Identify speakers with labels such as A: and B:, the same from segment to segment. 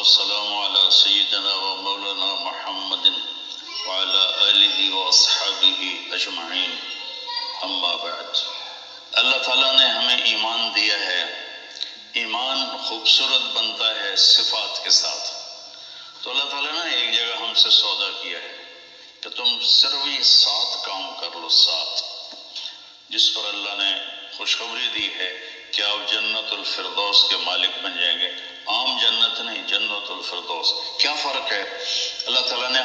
A: والسلام على سيدنا ومولانا محمد وعلى آلہ وأصحابہ اجمعین، اما بعد۔ اللہ تعالیٰ نے ہمیں ایمان دیا ہے۔ ایمان خوبصورت بنتا ہے صفات کے ساتھ۔ تو اللہ تعالیٰ نے ایک جگہ ہم سے سودا کیا ہے کہ تم صرف یہ 7 کام کر لو، 7، جس پر اللہ نے خوشخبری دی ہے کہ آپ جنت الفردوس کے مالک بن جائیں گے۔ عام جنت نہیں، جنت الفردوس۔ کیا فرق ہے؟ اللہ تعالیٰ نے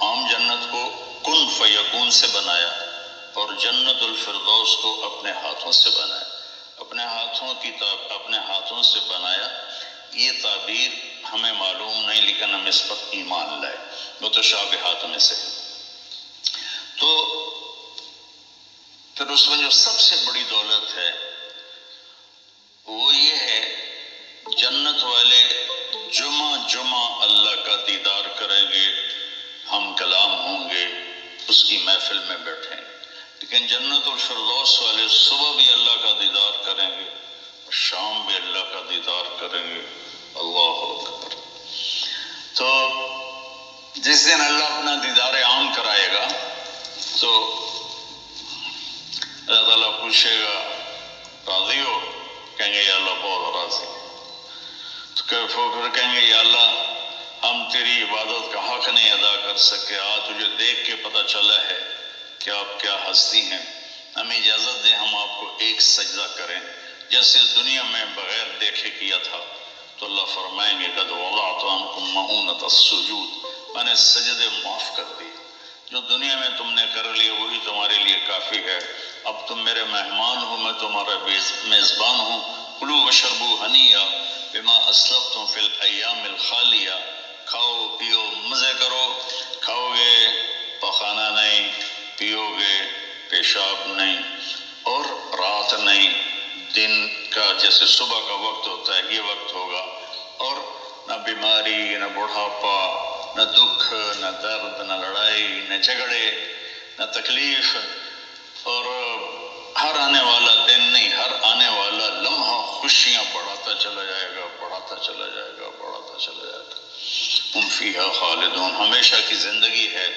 A: عام جنت کو کن فیکون سے بنایا اور جنت الفردوس کو اپنے ہاتھوں سے بنایا۔ اپنے ہاتھوں سے بنایا، یہ تعبیر ہمیں معلوم نہیں، لیکن ہم اس پر ایمان لائے، متشابہات میں سے۔ تو پھر اس میں جو سب سے بڑی دولت ہے وہ یہ ہے، جنت والے جمعہ اللہ کا دیدار کریں گے، ہم کلام ہوں گے، اس کی محفل میں بیٹھیں گے۔ لیکن جنت الفردوس والے صبح بھی اللہ کا دیدار کریں گے، شام بھی اللہ کا دیدار کریں گے۔ اللہ اکبر۔ تو جس دن اللہ اپنا دیدار عام کرائے گا تو اللہ تعالیٰ پوچھے گا راضی ہو؟ کہیں گے یا اللہ بہت راضی۔ تو پھر کہیں گے یا اللہ ہم تیری عبادت کا حق نہیں ادا کر سکے، تجھے دیکھ کے پتہ چلا ہے کہ آپ کیا ہستی ہیں، ہمیں اجازت دیں ہم آپ کو ایک سجدہ کریں جیسے دنیا میں بغیر دیکھے کیا تھا۔ تو اللہ فرمائیں گے قد وضعت عنکم مؤونۃ السجود، میں نے سجدے معاف کر دی، جو دنیا میں تم نے کر لیے وہی تمہارے لیے کافی ہے۔ اب تم میرے مہمان ہو، میں تمہارا میزبان ہوں۔ کلوا واشربوا ہنیئا بما اسلفتم فی الایام الخالیہ، کھاؤ پیو مزے کرو، کھاؤ گے پخانا نہیں، پیو گے پیشاب نہیں، اور رات نہیں، دن کا جیسے صبح کا وقت ہوتا ہے یہ وقت ہوگا، اور نہ بیماری، نہ بڑھاپا، نہ دکھ، نہ درد، نہ لڑائی، نہ جھگڑے، نہ تکلیف، اور ہر آنے والا دن نہیں، ہر آنے والا لمحہ خوشیاں بڑھاتا چلا جائے گا، بڑھاتا چلا جائے گا، بڑھاتا چلا جائے گا۔ ہم فیہا خالدون، ہمیشہ کی زندگی ہے،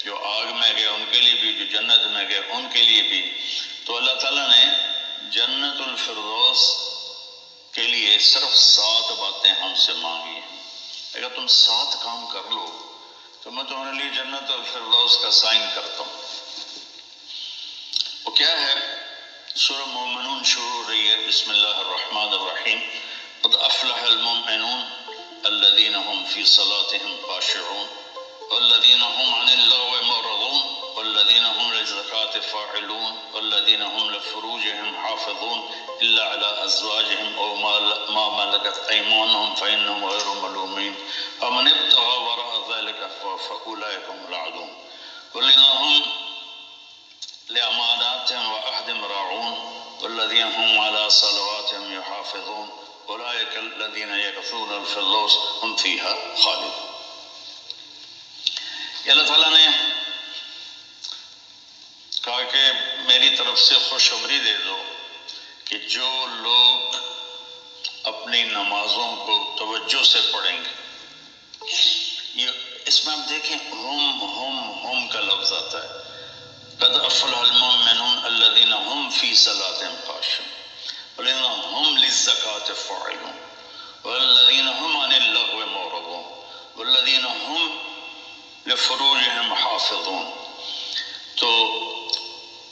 A: جو آگ میں گئے ان کے لیے بھی، جو جنت میں گئے ان کے لیے بھی۔ تو اللہ تعالیٰ نے جنت الفردوس کے لیے صرف 7 باتیں ہم سے مانگی ہیں۔ اگر تم 7 کام کر لو تو میں تمہارے لیے جنت الفردوس کا سائن کرتا ہوں۔ وہ کیا ہے؟ سورہ مومنون شروع ہو رہی ہے، بسم اللہ الرحمن الرحیم۔ قد افلح المؤمنون الذین هم فی صلاتهم خاشعون والذین هم عن اللغو معرضون والذین هم للزکاة فاعلون والذین هم لفروجهم حافظون الا على ازواجهم او ما ملكت ايمانهم فانهم غير ملومين فمن ابتغى وراء ذلك فاولئك هم العادون والذین هم لأماناتهم وعهدهم راعون والذين هم على صلواتهم يحافظون أولئك الذين يرثون الفردوس هم فيها خالدون۔ یہ اللہ تعالیٰ نے کہا کہ میری طرف سے خوشخبری دے دو کہ جو لوگ اپنی نمازوں کو توجہ سے پڑھیں گے، یہ اس میں آپ دیکھیں ہم کا لفظ آتا ہے۔ قد افلح المؤمنون الذين هم في صلاتهم خاشعون والذين هم للزكاة فاعلون والذين هم عن اللغو معرضون والذين هم لفروجهم حافظون، تو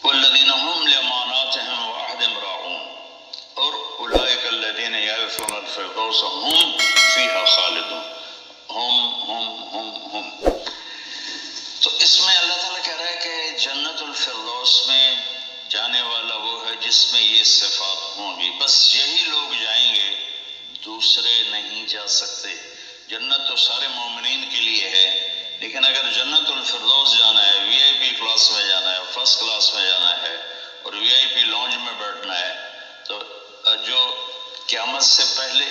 A: والذين هم لأماناتهم وعهدهم راعون، اور اولئک الذین یرثون الفردوس هم فیہا خالدون۔ ہم تو اس میں اللہ تعالیٰ کہہ رہا ہے کہ جنت الفردوس میں جانے والا وہ ہے جس میں یہ صفات ہوں گی، بس یہی لوگ جائیں گے، دوسرے نہیں جا سکتے۔ جنت تو سارے مومنین کے لیے ہے، لیکن اگر جنت الفردوس جانا ہے، وی آئی پی کلاس میں جانا ہے، فرسٹ کلاس میں جانا ہے، اور وی آئی پی لانج میں بیٹھنا ہے، تو جو قیامت سے پہلے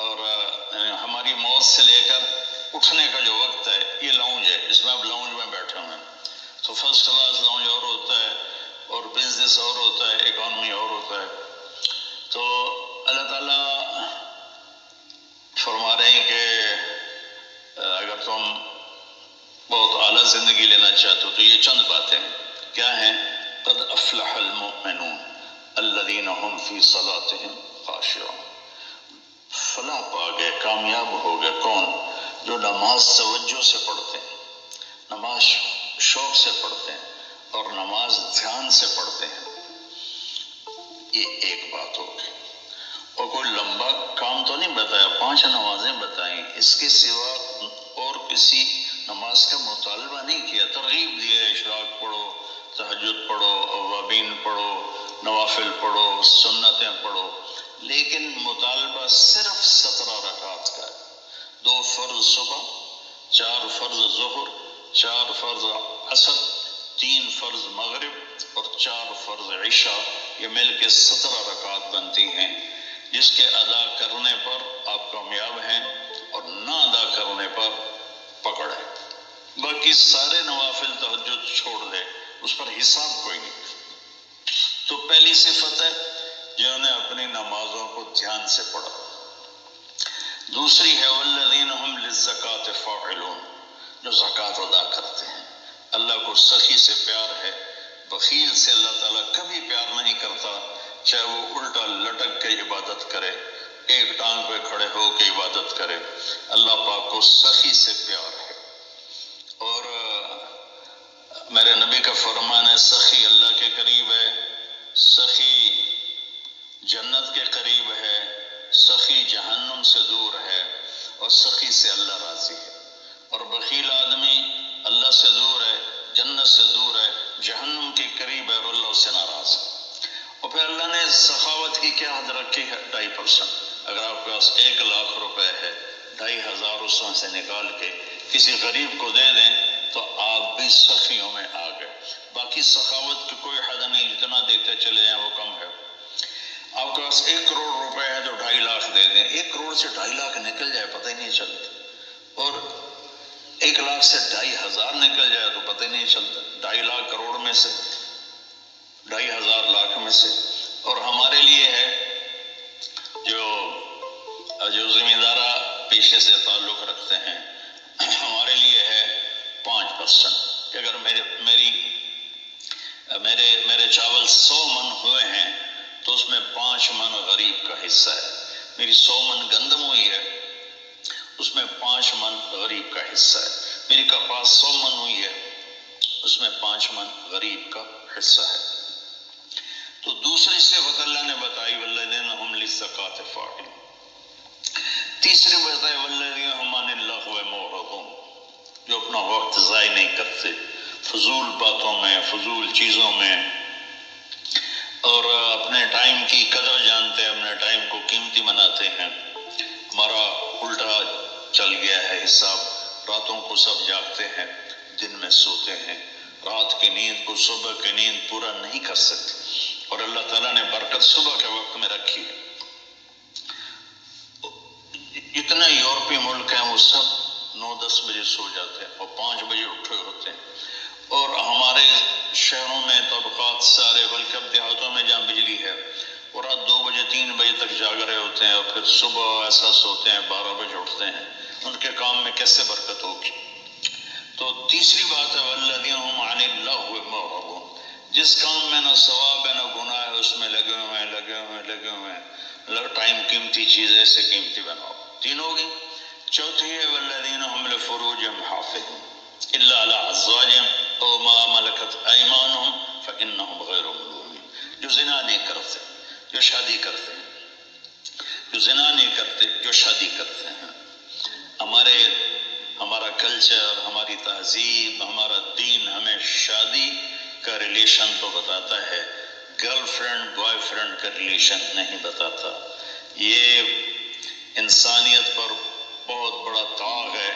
A: اور ہماری موت سے لے کر اٹھنے کا جو وقت ہے یہ لاؤنج ہے، اس میں اب لاؤنج میں بیٹھے ہوئے ہیں۔ تو فرسٹ کلاس لاؤنج اور ہوتا ہے، اور بزنس اور ہوتا ہے، اکانومی اور ہوتا ہے۔ تو اللہ تعالیٰ فرما رہے ہیں کہ اگر تم بہت اعلیٰ زندگی لینا چاہتے ہو تو یہ چند باتیں کیا ہیں؟ قد افلح المؤمنون الذین هم فی صلاتهم خاشعون، فلاح پا گئے، کامیاب ہو گئے کون؟ جو نماز توجہ سے پڑھتے ہیں، نماز شوق سے پڑھتے ہیں اور نماز دھیان سے پڑھتے ہیں۔ یہ ایک بات ہوگی، اور کوئی لمبا کام تو نہیں بتایا، 5 نمازیں بتائیں، اس کے سوا اور کسی نماز کا مطالبہ نہیں کیا، ترغیب دی ہے اشراق پڑھو، تہجد پڑھو، اوابین پڑھو، نوافل پڑھو، سنتیں پڑھو، لیکن مطالبہ صرف 17 رکعت کا ہے، 2 فرض صبح، 4 فرض ظہر، 4 فرض عصر، 3 فرض مغرب اور 4 فرض عشاء، یہ مل کے 17 رکعت بنتی ہیں، جس کے ادا کرنے پر آپ کامیاب ہیں اور نہ ادا کرنے پر پکڑ ہے۔ باقی سارے نوافل تہجد چھوڑ دے، اس پر حساب کوئی نہیں۔ تو پہلی صفت ہے جنہوں نے اپنی نمازوں کو دھیان سے پڑھا۔ دوسری ہے والذین هم للزکاۃ فاعلون، جو زکوٰۃ ادا کرتے ہیں۔ اللہ کو سخی سے پیار ہے، بخیل سے اللہ تعالیٰ کبھی پیار نہیں کرتا، چاہے وہ الٹا لٹک کے عبادت کرے، ایک ٹانگ پہ کھڑے ہو کے عبادت کرے، اللہ پاک کو سخی سے پیار ہے۔ اور میرے نبی کا فرمان ہے سخی اللہ کے قریب ہے، سخی جنت کے قریب ہے، سخی جہنم سے دور ہے، اور سخی سے اللہ راضی ہے۔ اور بخیل آدمی اللہ سے دور ہے، جنت سے دور ہے، جہنم کے قریب ہے اور اللہ اس سے ناراض ہے۔ اور پھر اللہ نے سخاوت کی کیا حد رکھی ہے؟ 2.5%۔ اگر آپ کے پاس 1 لاکھ روپے ہے، 2,500 اس میں سے نکال کے کسی غریب کو دے دیں تو آپ بھی سخیوں میں آ گئے۔ باقی سخاوت کی کوئی حد نہیں، جتنا دیتے چلے جائیں وہ کم ہے۔ آپ کے پاس 1 کروڑ روپے ہے تو 2.5 لاکھ دے دیں، 1 کروڑ سے 2.5 لاکھ نکل جائے پتہ ہی نہیں چلتا، اور 1 لاکھ سے 2,500 نکل جائے تو پتہ ہی نہیں چلتا، 2.5 لاکھ کروڑ میں سے، 2,500 لاکھ میں سے۔ اور ہمارے لیے ہے جو زمیندارہ پیشے سے تعلق رکھتے ہیں، ہمارے لیے ہے 5%، کہ اگر میرے چاول 100 من ہوئے ہیں تو اس میں 5 من غریب کا حصہ ہے، میری 100 من گندم ہوئی ہے اس میں 5 من غریب کا حصہ ہے، میری کپاس 100 من ہوئی ہے اس میں 5 من غریب کا حصہ ہے۔ تو دوسری صفت اللہ نے بتائی والذین هم للزکاۃ فاعلون۔ تیسری بتائی والذین هم عن اللغو معرضون، جو اپنا وقت ضائع نہیں کرتے فضول باتوں میں، فضول چیزوں میں، اور اپنے ٹائم کی قدر جانتے ہیں، اپنے ٹائم کو قیمتی بناتے ہیں۔ ہمارا الٹا چل گیا ہے حساب، راتوں کو سب جاگتے ہیں، دن میں سوتے ہیں، رات کی نیند کو صبح کی نیند پورا نہیں کر سکتے، اور اللہ تعالیٰ نے برکت صبح کے وقت میں رکھی ہے۔ جتنے یورپی ملک ہیں وہ سب 9-10 بجے سو جاتے ہیں اور 5 بجے اٹھے ہوتے ہیں، اور ہمارے شہروں میں طبقات سارے، بلکہ اب دیہاتوں میں جہاں بجلی ہے وہ رات 2 بجے 3 بجے تک جاگ رہے ہوتے ہیں، اور پھر صبح ایسا سوتے ہیں 12 بجے اٹھتے ہیں، ان کے کام میں کیسے برکت ہوگی؟ تو تیسری بات ہے والذین هم عن اللغو معرضون، جس کام میں نہ ثواب ہے نہ گناہ ہے اس میں لگے ہوئے ہیں، ٹائم قیمتی چیز ایسے قیمتی بناؤ۔ 3 ہوگی۔ چوتھی ہے والذین هم لفروجهم حافظون الا علی ازواجهم او ما ملکت ایمانهم فانهم غیر ملومین، جو زنا نہیں کرتے، جو شادی کرتے ہیں، جو زنا نہیں کرتے، جو شادی کرتے ہیں۔ ہمارا کلچر، ہماری تہذیب، ہمارا دین ہمیں شادی کا ریلیشن تو بتاتا ہے، گرل فرینڈ بوائے فرینڈ کا ریلیشن نہیں بتاتا۔ یہ انسانیت پر بہت بڑا داغ ہے